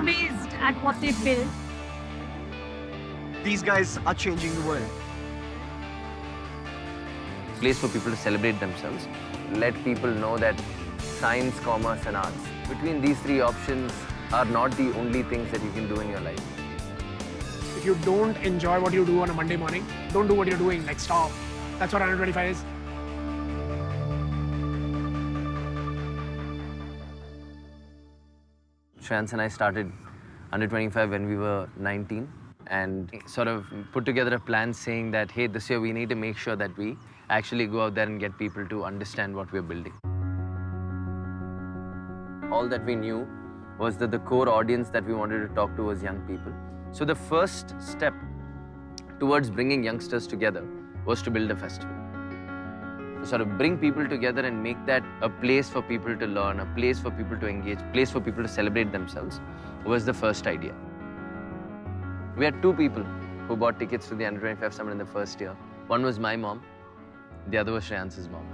amazed at what they've built. These guys are changing the world. Place for people to celebrate themselves. Let people know that science, commerce and arts, between these three options, are not the only things that you can do in your life. If you don't enjoy what you do on a Monday morning, don't do what you're doing, like stop. That's what 125 is. Shreyans and I started under 25 when we were 19 and sort of put together a plan saying that, hey, this year we need to make sure that we actually go out there and get people to understand what we're building. All that we knew was that the core audience that we wanted to talk to was young people. So the first step towards bringing youngsters together was to build a festival. To sort of bring people together and make that a place for people to learn, a place for people to engage, a place for people to celebrate themselves was the first idea. We had two people who bought tickets to the Under 25 Summit in the first year. One was my mom, the other was Shreyans's mom.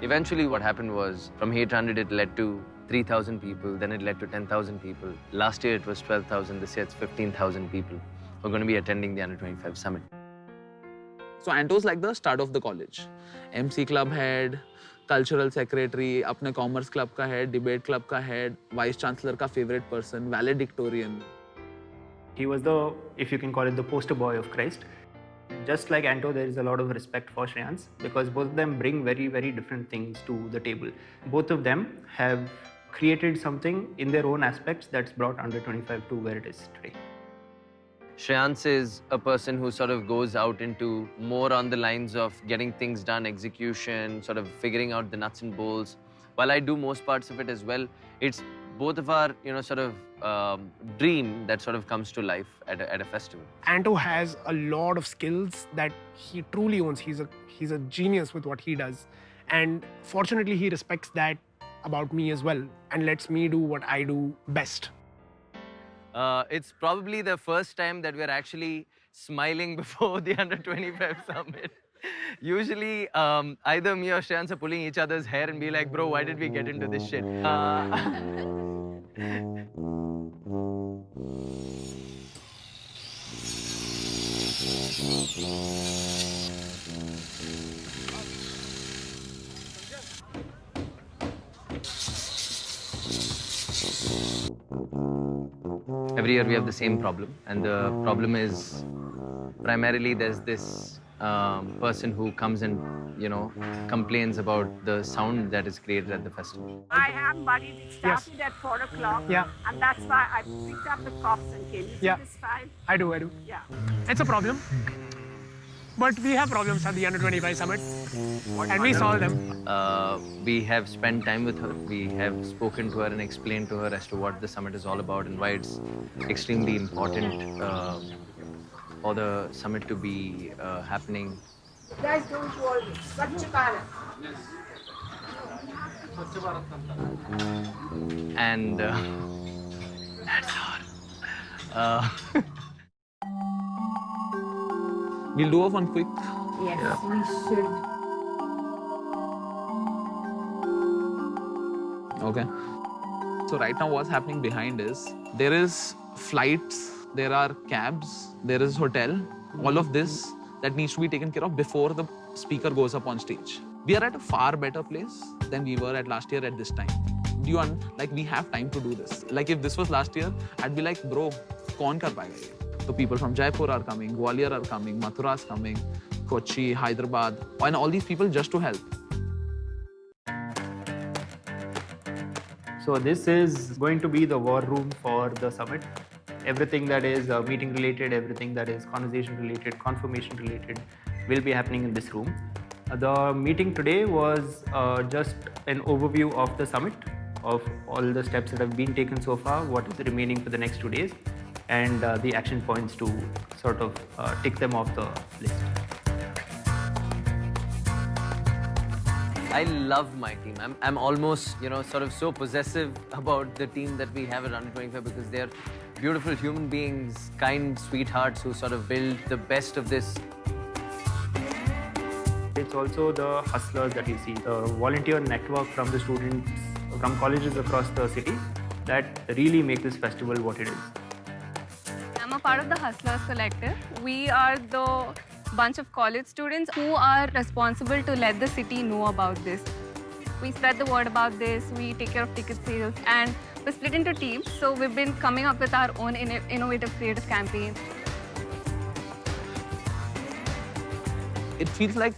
Eventually what happened was, from 800 it led to 3,000 people, then it led to 10,000 people. Last year it was 12,000, this year it's 15,000 people who are going to be attending the Under 25 Summit. So Anto's like the start of the college. MC club head, cultural secretary, अपने commerce club का head, debate club का head, vice chancellor का favorite person, valedictorian. He was the, if you can call it, the poster boy of Christ. Just like Anto, there is a lot of respect for Shreyans because both of them bring very, very different things to the table. Both of them have created something in their own aspects that's brought Under 25 to where it is today. Shreyans is a person who sort of goes out into more on the lines of getting things done, execution, sort of figuring out the nuts and bolts. While I do most parts of it as well, it's both of our, sort of dream that sort of comes to life at a festival. Anto has a lot of skills that he truly owns. He's a genius with what he does. And fortunately, he respects that about me as well and lets me do what I do best. It's probably the first time that we're actually smiling before the Under 25 Summit. Usually, either me or Shreyans are pulling each other's hair and be like, bro, why did we get into this shit? Every year we have the same problem, and the problem is primarily there's this person who comes and, complains about the sound that is created at the festival. I am worried. It started at 4 o'clock. Yeah. And that's why I picked up the cops and came. You see this file? I do. Yeah. It's a problem. But we have problems at the Under 25 Summit. And we solve them. We have spent time with her. We have spoken to her and explained to her as to what the summit is all about and why it's extremely important for the summit to be happening. Guys, don't worry. Swachh Bharat. And that's all. We'll do one quick. Yes, we should. Okay. So right now what's happening behind is, there is flights, there are cabs, there is hotel, all of this that needs to be taken care of before the speaker goes up on stage. We are at a far better place than we were at last year at this time. We have time to do this. Like if this was last year, I'd be like, bro, kaun kar payega ye? So people from Jaipur are coming, Gwalior are coming, Mathura is coming, Kochi, Hyderabad, and all these people just to help. So this is going to be the war room for the summit. Everything that is meeting related, everything that is conversation related, confirmation related will be happening in this room. The meeting today was just an overview of the summit, of all the steps that have been taken so far, what is remaining for the next 2 days, and the action points to sort of tick them off the list. I love my team. I'm almost, sort of so possessive about the team that we have at Under 25 because they're beautiful human beings, kind sweethearts who sort of build the best of this. It's also the hustlers that you see, the volunteer network from the students from colleges across the city that really make this festival what it is. I'm a part of the Hustlers Collective. We are the bunch of college students who are responsible to let the city know about this. We spread the word about this, we take care of ticket sales, and we're split into teams. So we've been coming up with our own innovative creative campaigns. It feels like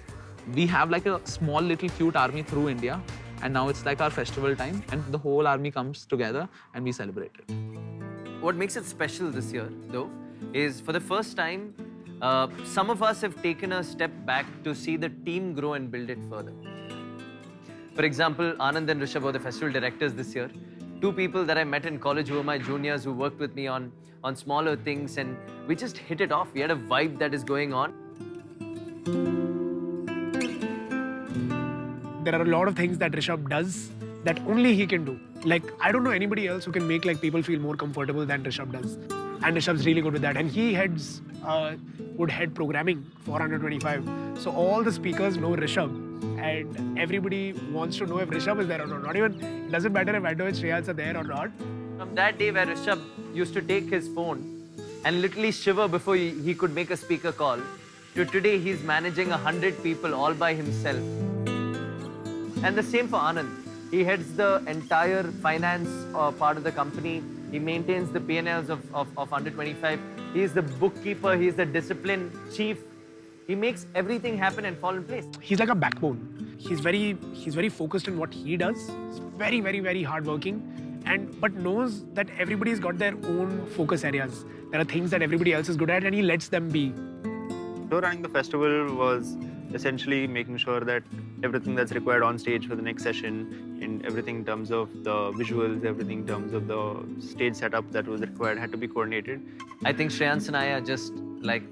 we have like a small little cute army through India, and now it's like our festival time and the whole army comes together and we celebrate it. What makes it special this year, though, is for the first time, some of us have taken a step back to see the team grow and build it further. For example, Anand and Rishabh were the festival directors this year. Two people that I met in college who were my juniors who worked with me on smaller things, and we just hit it off. We had a vibe that is going on. There are a lot of things that Rishabh does that only he can do. Like, I don't know anybody else who can make like people feel more comfortable than Rishabh does. And Rishabh's really good with that. And he would head programming for Under 25. So all the speakers know Rishabh. And everybody wants to know if Rishabh is there or not. Not even, it doesn't matter if Ado and Shreyans are there or not. From that day where Rishabh used to take his phone and literally shiver before he could make a speaker call, to today he's managing 100 people all by himself. And the same for Anand. He heads the entire finance part of the company. He maintains the P&Ls of Under 25. He is the bookkeeper. He is the discipline chief. He makes everything happen and fall in place. He's like a backbone. He's very focused on what he does. He's very, very, very hardworking. But knows that everybody's got their own focus areas. There are things that everybody else is good at and he lets them be. So running the festival was essentially making sure that everything that's required on stage for the next session, in everything in terms of the visuals, everything in terms of the stage setup that was required had to be coordinated. I think Shreyans and I are just like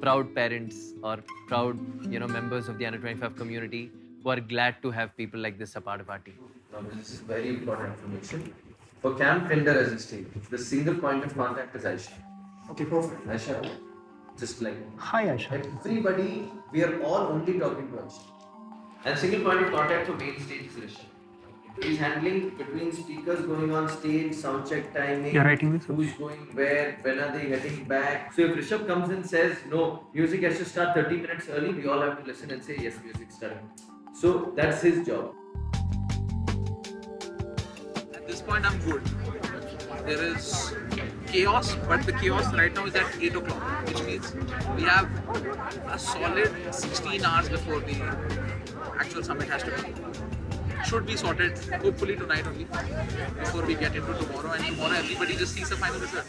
proud parents or proud, members of the Under 25 community who are glad to have people like this a part of our team. Now, this is very important information. For Camp Tinder as a stage, the single point of contact is Aisha. Okay, perfect. Aisha, just like Hi, Aisha. everybody, we are all only talking to Aisha. And single point of contact for main stage is Rishabh. He's handling between speakers going on stage, sound check timing, You're writing this? who's going where, when are they heading back. So if Rishabh comes and says, no, music has to start 30 minutes early, we all have to listen and say, yes, music's starting. So that's his job. At this point, I'm good. There is chaos, but the chaos right now is at 8 o'clock, which means we have a solid 16 hours before the actual summit has to be. Should be sorted, hopefully tonight only, before we get into tomorrow. And tomorrow, everybody just sees the final result.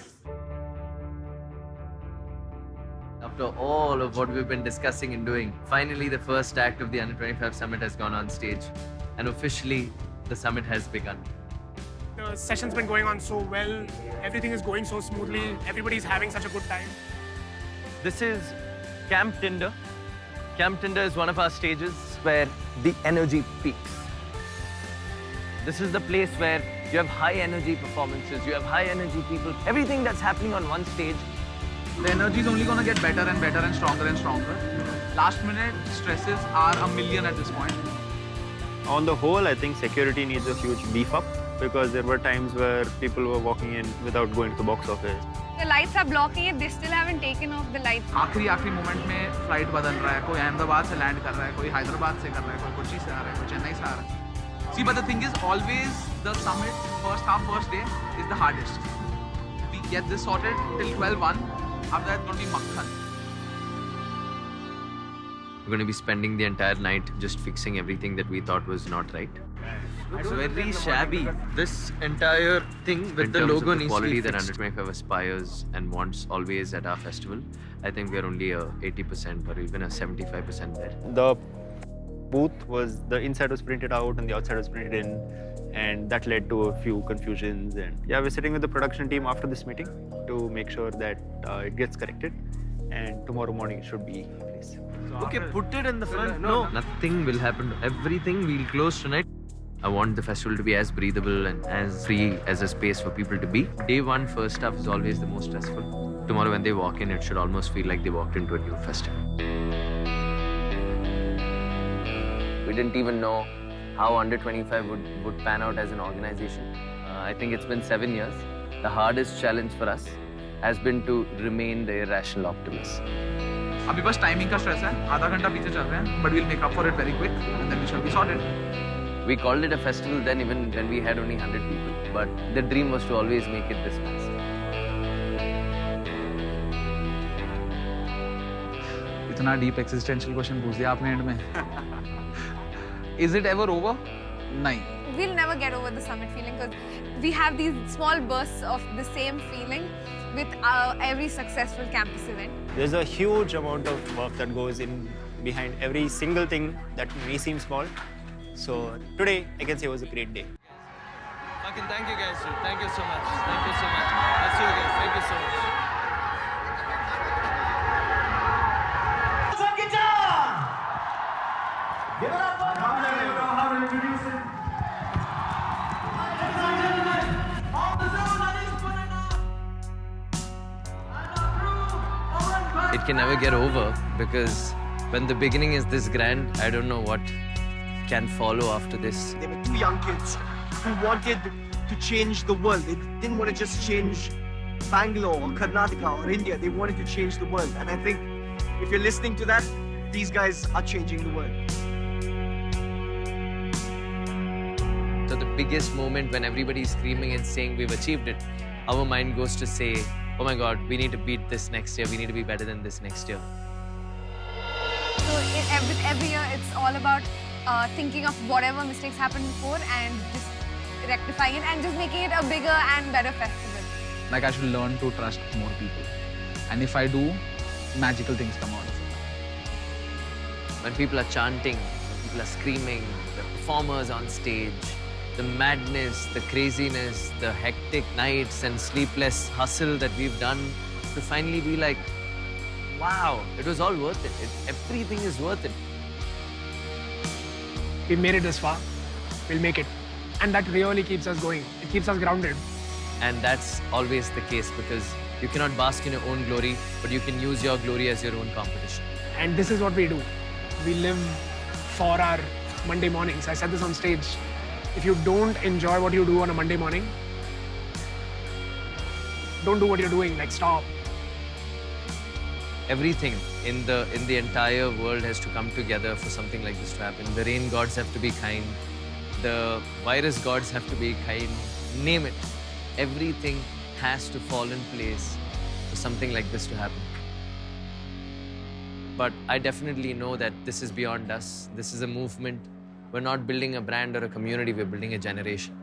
After all of what we've been discussing and doing, finally the first act of the Under 25 Summit has gone on stage. And officially, the summit has begun. The session's been going on so well. Everything is going so smoothly. Everybody's having such a good time. This is Camp Tinder. Camp Tinder is one of our stages where the energy peaks. This is the place where you have high energy performances, you have high energy people, everything that's happening on one stage. The energy is only going to get better and better and stronger and stronger. Last minute stresses are a million at this point. On the whole, I think security needs a huge beef up because there were times where people were walking in without going to the box office. The lights are blocking it. They still haven't taken off the lights. आखिरी moment में flight बदल रहा है, कोई अहमदाबाद से land कर रहा है, कोई हैदराबाद से कर रहा है, कोई कोची से आ रहा है, कोई चेन्नई से आ रहा है. See, but the thing is, always the summit, first day is the hardest. We get this sorted till 12:01. After that, it's going to be makhan. We're going to be spending the entire night just fixing everything that we thought was not right. It's very shabby. This entire thing with the logo needs to be fixed. The quality that Under 25 aspires and wants always at our festival, I think we're only a 80% or even a 75% there. The booth was, the inside was printed out and the outside was printed in, and that led to a few confusions. And yeah, we're sitting with the production team after this meeting to make sure that it gets corrected, and tomorrow morning it should be in place. Okay, put it in the front. No, nothing will happen. Everything we'll close tonight. I want the festival to be as breathable and as free as a space for people to be. Day one, first stuff is always the most stressful. Tomorrow when they walk in, it should almost feel like they walked into a new festival. We didn't even know how Under 25 would pan out as an organization. I think it's been 7 years. The hardest challenge for us has been to remain the irrational optimist. अभी बस timing का stress है, आधा घंटा पीछे चल रहे हैं, but we'll make up for it very quick and then we shall be sorted. We called it a festival then even when we had only 100 people, but the dream was to always make it this massive. इतना deep existential question पूछ दिया आपने end में. Is it ever over? नहीं. We'll never get over the summit feeling because we have these small bursts of the same feeling with every successful campus event. There's a huge amount of work that goes in behind every single thing that may seem small. So today, I can say it was a great day. Fucking thank you guys, dude. Thank you so much. Thank you so much. I'll see you guys. Thank you so much. Give it up for him. I don't know how to introduce him. It can never get over because when the beginning is this grand, I don't know what can follow after this. They were two young kids who wanted to change the world. They didn't want to just change Bangalore or Karnataka or India. They wanted to change the world. And I think if you're listening to that, these guys are changing the world. So the biggest moment when everybody's screaming and saying we've achieved it, our mind goes to say, oh my God, we need to beat this next year. We need to be better than this next year. So every year, it's all about thinking of whatever mistakes happened before and just rectifying it and just making it a bigger and better festival. Like I should learn to trust more people. And if I do, magical things come out of it. When people are chanting, when people are screaming, the performers on stage, the madness, the craziness, the hectic nights and sleepless hustle that we've done to finally be like, wow, it was all worth it. Everything is worth it. We made it this far. We'll make it. And that really keeps us going. It keeps us grounded. And that's always the case because you cannot bask in your own glory, but you can use your glory as your own competition. And this is what we do. We live for our Monday mornings. I said this on stage. If you don't enjoy what you do on a Monday morning, don't do what you're doing. Like, stop. Everything in the entire world has to come together for something like this to happen. The rain gods have to be kind. The virus gods have to be kind. Name it. Everything has to fall in place for something like this to happen. But I definitely know that this is beyond us. This is a movement. We're not building a brand or a community, we're building a generation.